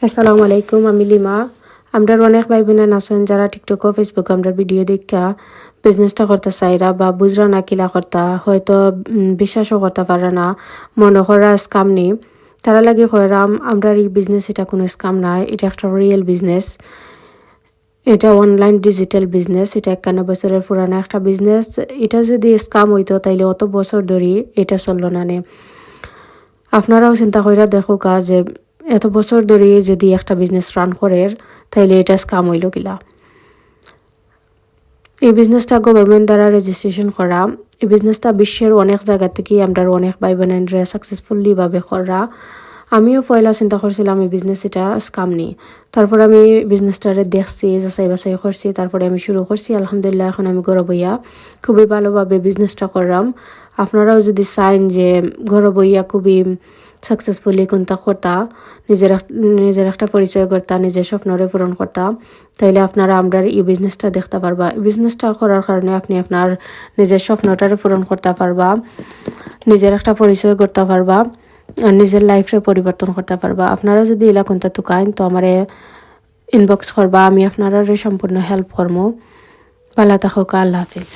আসসালামু আলাইকুম, আমি লিমা। আমরা অনেক ভাই বোন আছেন যারা টিকটক ও ফেসবুক আমরা ভিডিও দেখা বিজনেসটা করতে চাইরা বা বুঝরা না কিলা করতা হয়তো বিশ্বাসও করতে পারে না, মনে করা স্কাম নেই। তারা লাগে কয়রাম আমরা এই বিজনেস এটা কোনো স্কাম নাই, এটা একটা রিয়েল বিজনেস। এটা অনলাইন ডিজিটাল বিজনেস, এটা 51 বছরের পুরানো একটা বিজনেস। এটা যদি স্কাম হইতো তাইলে অত বছর ধরে এটা চললো না নে। আপনারাও চিন্তা কইরা দেখো যে এত বছর ধরে যদি একটা বিজনেস রান করে তাইলে এটা স্কাম হইল কিলা। এই বিজনেসটা গভর্নমেন্ট দ্বারা রেজিস্ট্রেশন করা। এই বিজনেসটা বিশ্বের অনেক জায়গা থেকে আমরা অনেক ভাই বোনেরা সাকসেসফুলি ভাবে করা। আমিও পয়লা চিন্তা করছিলাম এই বিজনেস এটা স্কাম নেই। তারপর আমি বিজনেসটারে দেখছি, যাচাই বাছাই করছি, তারপরে আমি শুরু করছি। আলহামদুলিল্লাহ এখন আমি ঘরে বইয়া খুবই ভালোভাবে বিজনেসটা করলাম। আপনারাও যদি চান যে ঘরে বইয়া খুবই সাকসেসফুলি কোনটা করতা, নিজের একটা পরিচয় করতা, নিজের স্বপ্নরে পূরণ করতা, তাইলে আপনারা আমরা এই বিজনেসটা দেখতে পারবা। এই বিজনেসটা করার কারণে আপনি আপনার নিজের স্বপ্নটারে পূরণ করতে পারবা, নিজের একটা পরিচয় করতে পারবা, আর নিজের লাইফে পরিবর্তন করতে পারবা। আপনারা যদি এলা কোনটা তুকাইন তো আমারে ইনবক্স করবা, আমি আপনারা সম্পূর্ণ হেল্প করবো। ভালো থাকুক, আল্লাহ হাফিজ।